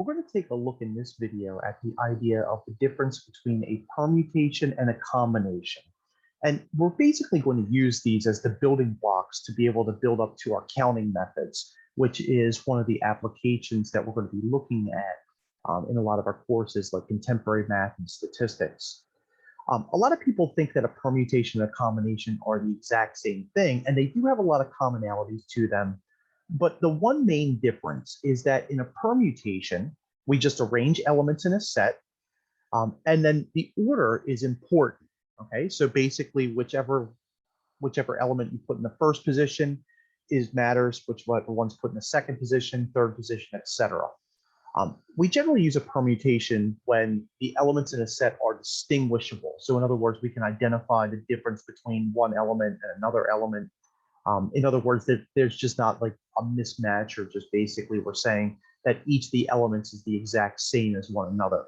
we're going to take a look in this video at the idea of the difference between a permutation and a combination. And we're basically going to use these as the building blocks to be able to build up to our counting methods, which is one of the applications that we're going to be looking at in a lot of our courses like contemporary math and statistics. A lot of people think that a permutation and a combination are the exact same thing, and they do have a lot of commonalities to them. But the one main difference is that in a permutation, we just arrange elements in a set, and then the order is important. Okay, so basically, whichever element you put in the first position matters, whichever one's put in the second position, third position, etc. We generally use a permutation when the elements in a set are distinguishable. So in other words, we can identify the difference between one element and another element. In other words, there's just not like a mismatch, or just basically we're saying that each of the elements is the exact same as one another.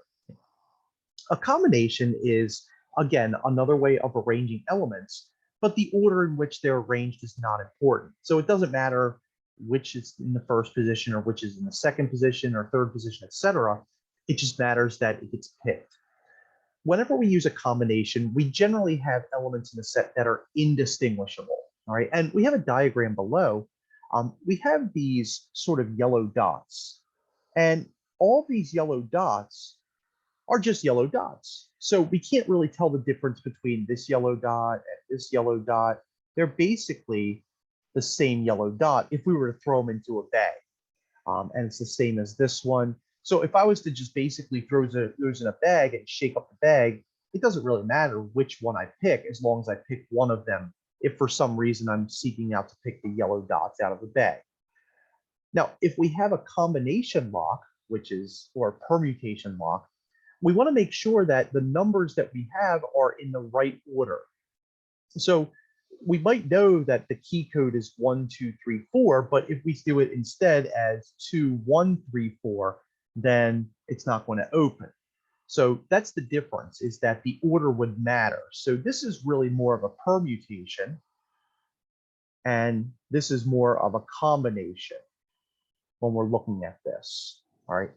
A combination is, again, another way of arranging elements, but the order in which they're arranged is not important. So it doesn't matter which is in the first position or which is in the second position or third position, etc. It just matters that it gets picked. Whenever we use a combination, we generally have elements in the set that are indistinguishable. All right, and we have a diagram below. We have these sort of yellow dots, and all these yellow dots are just yellow dots. So we can't really tell the difference between this yellow dot and this yellow dot. They're basically the same yellow dot if we were to throw them into a bag. And it's the same as this one. So if I was to just basically throw those in a bag and shake up the bag, it doesn't really matter which one I pick as long as I pick one of them, if for some reason I'm seeking out to pick the yellow dots out of the bag. Now, if we have a combination lock, or a permutation lock, we want to make sure that the numbers that we have are in the right order. So we might know that the key code is 1, 2, 3, 4, but if we do it instead as 2, 1, 3, 4, then it's not going to open. So that's the difference, is that the order would matter. So this is really more of a permutation, and this is more of a combination when we're looking at this. All right.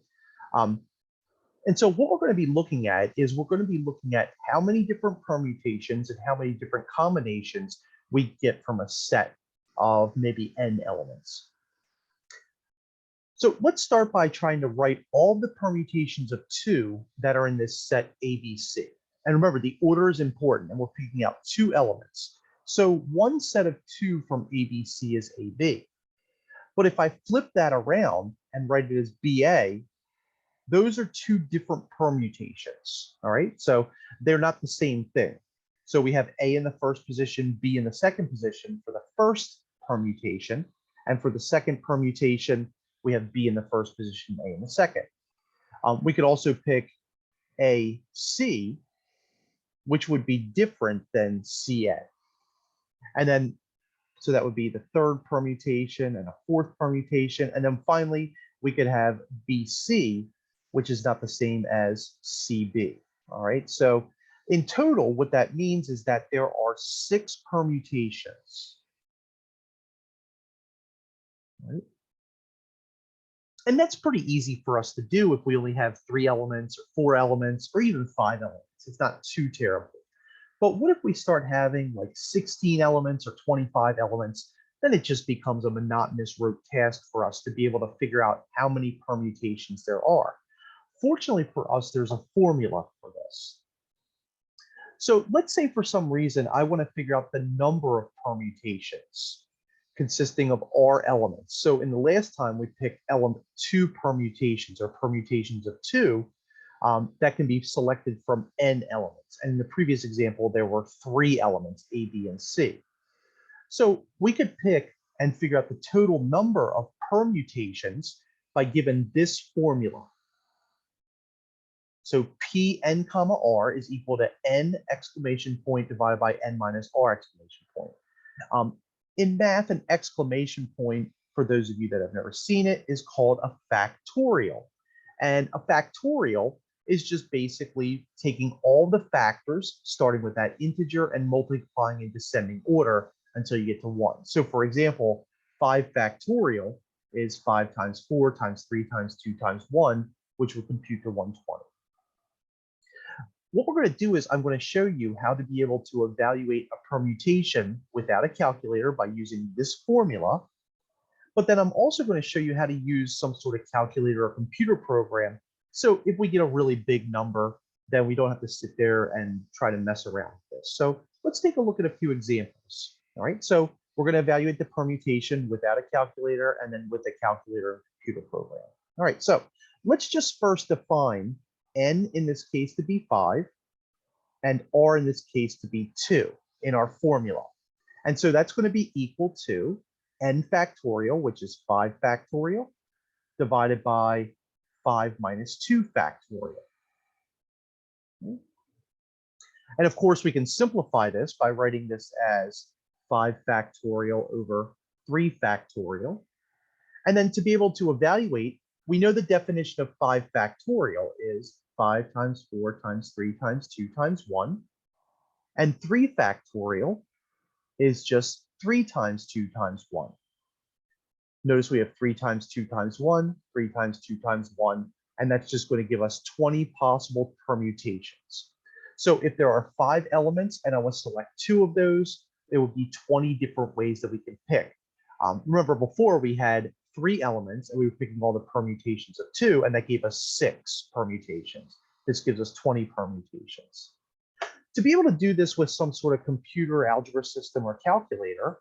And so what we're going to be looking at is we're going to be looking at how many different permutations and how many different combinations we get from a set of maybe n elements. So let's start by trying to write all the permutations of 2 that are in this set ABC. And remember, the order is important, and we're picking out 2 elements. So one set of 2 from ABC is AB. But if I flip that around and write it as BA, those are 2 different permutations. All right, so they're not the same thing. So we have A in the first position, B in the second position for the first permutation, and for the second permutation, we have B in the first position, A in the second. We could also pick AC, which would be different than CA. And then, so that would be the third permutation and a fourth permutation. And then finally, we could have BC, which is not the same as CB. All right, so in total, what that means is that there are 6 permutations. Right? And that's pretty easy for us to do if we only have 3 elements or 4 elements or even 5 elements. It's not too terrible. But what if we start having like 16 elements or 25 elements? Then it just becomes a monotonous rote task for us to be able to figure out how many permutations there are. Fortunately for us, there's a formula for this. So let's say for some reason I want to figure out the number of permutations consisting of R elements. So in the last time we picked 2 permutations, or permutations of 2 that can be selected from n elements. And in the previous example, there were 3 elements, A, B, and C. So we could pick and figure out the total number of permutations by given this formula. So Pn comma R is equal to n exclamation point divided by n minus R exclamation point. In math, an exclamation point, for those of you that have never seen it, is called a factorial. And a factorial is just basically taking all the factors, starting with that integer, and multiplying in descending order until you get to 1. So for example, 5 factorial is 5 times 4 times 3 times 2 times 1, which would compute to 120. What we're going to do is I'm going to show you how to be able to evaluate a permutation without a calculator by using this formula. But then I'm also going to show you how to use some sort of calculator or computer program. So if we get a really big number, then we don't have to sit there and try to mess around with this. So let's take a look at a few examples. All right, so we're going to evaluate the permutation without a calculator and then with a calculator and computer program. All right, so let's just first define n in this case to be 5 and r in this case to be 2 in our formula. And so that's going to be equal to n factorial, which is 5 factorial, divided by 5 minus 2 factorial. And of course, we can simplify this by writing this as 5 factorial over 3 factorial. And then to be able to evaluate, we know the definition of 5 factorial is 5 times 4 times 3 times 2 times 1. And 3 factorial is just 3 times 2 times 1. Notice we have 3 times 2 times 1, 3 times 2 times 1, and that's just going to give us 20 possible permutations. So if there are 5 elements and I want to select 2 of those, there will be 20 different ways that we can pick. Remember before we had 3 elements and we were picking all the permutations of 2, and that gave us 6 permutations. This gives us 20 permutations. To be able to do this with some sort of computer algebra system or calculator,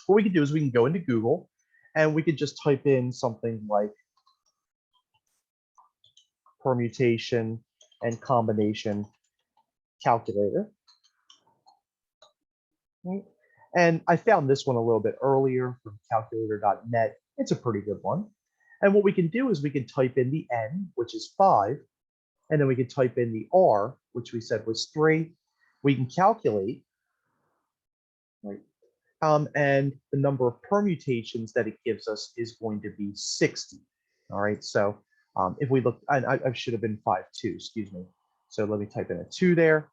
what we can do is we can go into Google and we could just type in something like permutation and combination calculator. Right? And I found this one a little bit earlier from calculator.net. It's a pretty good one. And what we can do is we can type in the n, which is 5, and then we can type in the r, which we said was 3. We can calculate, right? And the number of permutations that it gives us is going to be 60. All right, so if we look, I should have been 5, 2, excuse me. So let me type in a 2 there,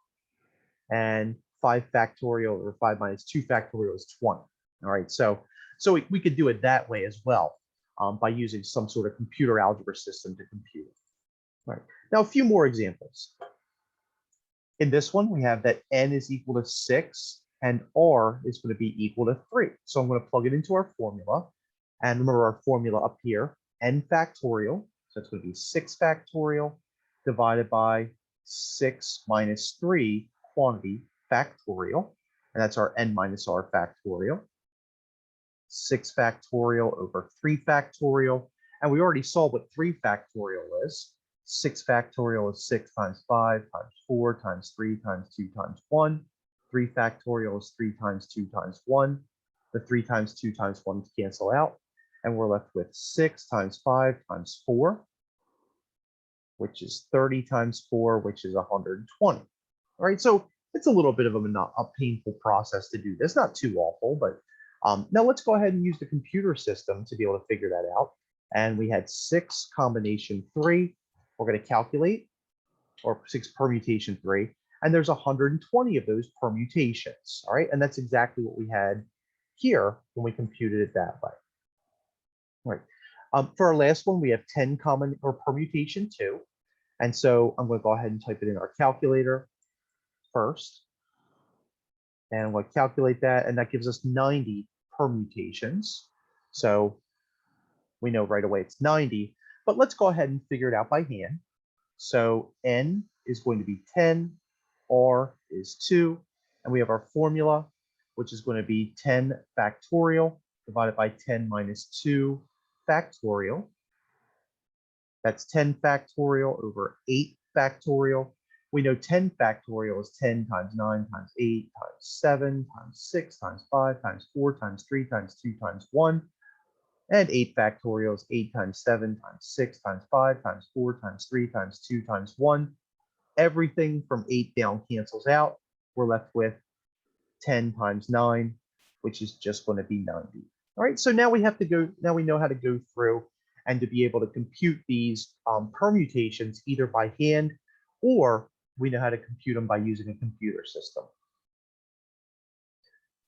and 5 factorial over 5 minus 2 factorial is 20. All right, so we could do it that way as well by using some sort of computer algebra system to compute it. All right, now a few more examples. In this one, we have that n is equal to 6 and r is going to be equal to 3. So I'm going to plug it into our formula. And remember our formula up here, n factorial. So it's going to be 6 factorial divided by 6 minus 3 quantity factorial. And that's our n minus r factorial. 6 factorial over 3 factorial. And we already saw what 3 factorial is. 6 factorial is 6 times 5 times 4 times 3 times 2 times 1. 3 factorial is 3 times 2 times 1. The 3 times 2 times 1 cancel out. And we're left with 6 times 5 times 4, which is 30 times 4, which is 120. All right, so it's a little bit of a painful process to do this. Not too awful, but now let's go ahead and use the computer system to be able to figure that out. And we had 6 combination 3. We're going to calculate, or 6 permutation 3, and there's 120 of those permutations. All right, and that's exactly what we had here when we computed it that way. All right, for our last one, we have 10 common or permutation 2, and so I'm going to go ahead and type it in our calculator first, and I'm going to calculate that, and that gives us 90 permutations. So we know right away it's 90. But let's go ahead and figure it out by hand. So n is going to be 10, r is 2, and we have our formula, which is going to be 10 factorial divided by 10 minus 2 factorial. That's 10 factorial over 8 factorial. We know 10 factorial is 10 times 9 times 8 times 7 times 6 times 5 times 4 times 3 times 2 times 1. And 8 factorial is 8 times 7 times 6 times 5 times 4 times 3 times 2 times 1. Everything from 8 down cancels out. We're left with 10 times 9, which is just going to be 90. All right, so now we know how to go through and to be able to compute these permutations either by hand, or we know how to compute them by using a computer system.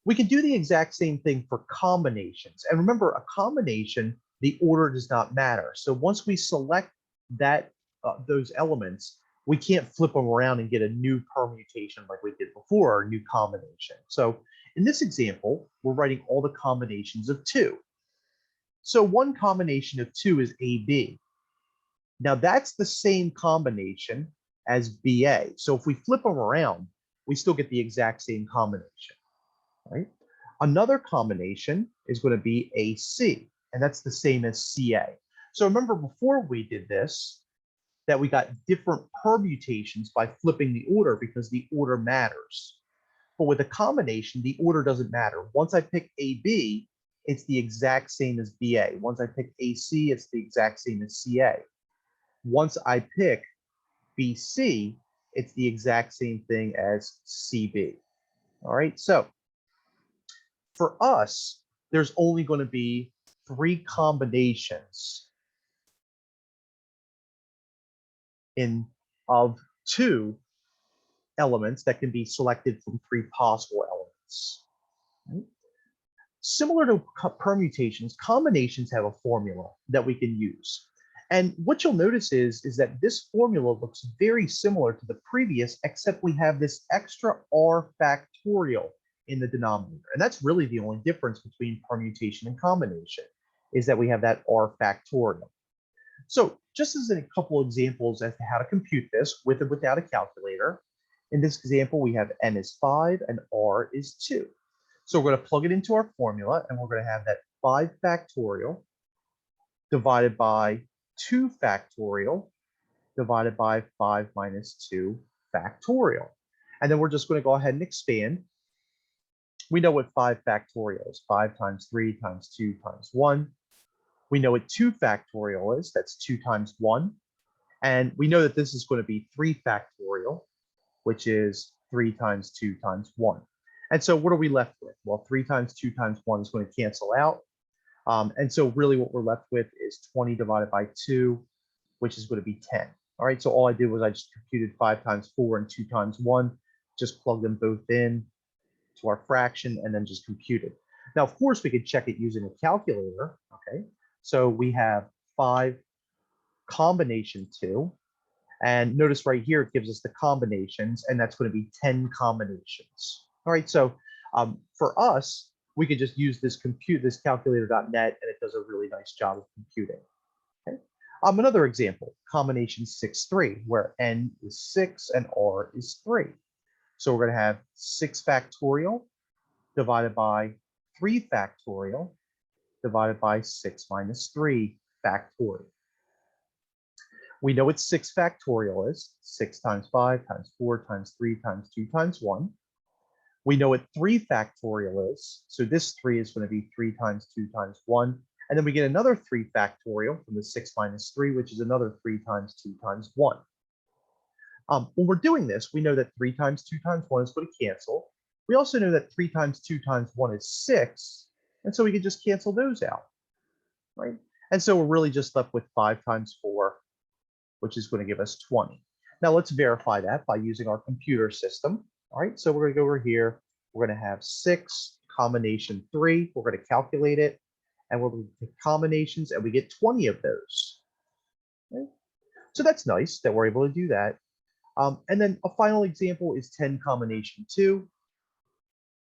We can do the exact same thing for combinations. And remember, a combination, the order does not matter. So once we select that those elements, we can't flip them around and get a new permutation like we did before, or a new combination. So in this example, we're writing all the combinations of 2. So one combination of 2 is AB. Now that's the same combination as BA. So if we flip them around, we still get the exact same combination, right? Another combination is going to be AC, and that's the same as CA. So remember before we did this, that we got different permutations by flipping the order because the order matters. But with a combination, the order doesn't matter. Once I pick AB, it's the exact same as BA. Once I pick AC, it's the exact same as CA. Once I pick BC, it's the exact same thing as CB. All right, so for us, there's only going to be 3 combinations of 2 elements that can be selected from 3 possible elements. Right? Similar to permutations, combinations have a formula that we can use. And what you'll notice is that this formula looks very similar to the previous, except we have this extra r factorial in the denominator. And that's really the only difference between permutation and combination, is that we have that r factorial. So just as a couple examples as to how to compute this with or without a calculator, in this example, we have n is 5 and r is 2. So we're going to plug it into our formula, and we're going to have that 5 factorial divided by 2 factorial divided by 5 minus 2 factorial. And then we're just going to go ahead and expand. We know what 5 factorial is. 5 times 3 times 2 times 1. We know what 2 factorial is. That's 2 times 1. And we know that this is going to be 3 factorial, which is 3 times 2 times 1. And so what are we left with? Well, 3 times 2 times 1 is going to cancel out. And so really what we're left with is 20 divided by 2, which is going to be 10. All right, so all I did was I just computed 5 times 4 and 2 times 1, just plug them both in to our fraction and then just computed. Now, of course, we could check it using a calculator. Okay, so we have 5 combination 2. And notice right here, it gives us the combinations, and that's going to be 10 combinations. All right, so for us, we could just use this calculator.net, and it does a really nice job of computing. Okay. Another example, combination 6, 3, where n is 6 and r is 3. So we're going to have 6 factorial divided by 3 factorial divided by 6 minus 3 factorial. We know what 6 factorial is. 6 times 5 times 4 times 3 times 2 times 1. We know what 3 factorial is. So this 3 is going to be 3 times 2 times 1. And then we get another 3 factorial from the 6 minus 3, which is another 3 times 2 times 1. When we're doing this, we know that 3 times 2 times 1 is going to cancel. We also know that 3 times 2 times 1 is 6. And so we can just cancel those out, right? And so we're really just left with 5 times 4, which is going to give us 20. Now let's verify that by using our computer system. All right, so we're going to go over here. We're going to have 6 combination 3. We're going to calculate it, and we're going to pick combinations, and we get 20 of those. Okay. So that's nice that we're able to do that. And then a final example is 10 combination 2.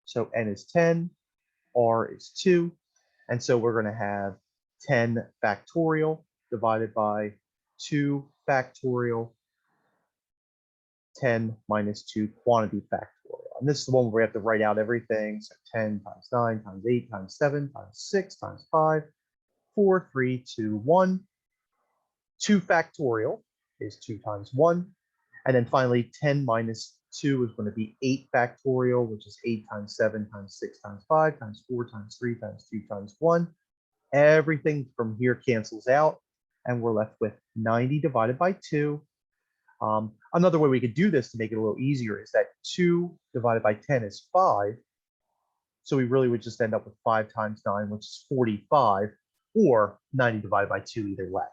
So n is 10, r is 2, and so we're going to have 10 factorial divided by 2 factorial, 10 minus 2 quantity factorial. And this is the one where we have to write out everything. So 10 times 9 times 8 times 7 times 6 times 5, 4, 3, 2, 1. 2 factorial is 2 times 1. And then finally, 10 minus 2 is going to be 8 factorial, which is 8 times 7 times 6 times 5 times 4 times 3 times 2 times 1. Everything from here cancels out, and we're left with 90 divided by 2. Another way we could do this to make it a little easier is that 2 divided by 10 is 5. So we really would just end up with 5 times 9, which is 45, or 90 divided by 2 either way.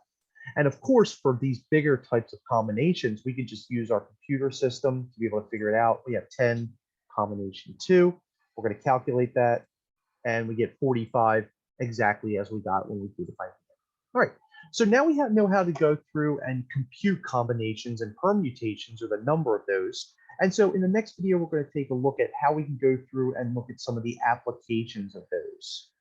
And of course, for these bigger types of combinations, we could just use our computer system to be able to figure it out. We have 10 combination 2. We're going to calculate that, and we get 45 exactly as we got when we do the final. All right. So now we know how to go through and compute combinations and permutations, or the number of those. And so in the next video, we're going to take a look at how we can go through and look at some of the applications of those.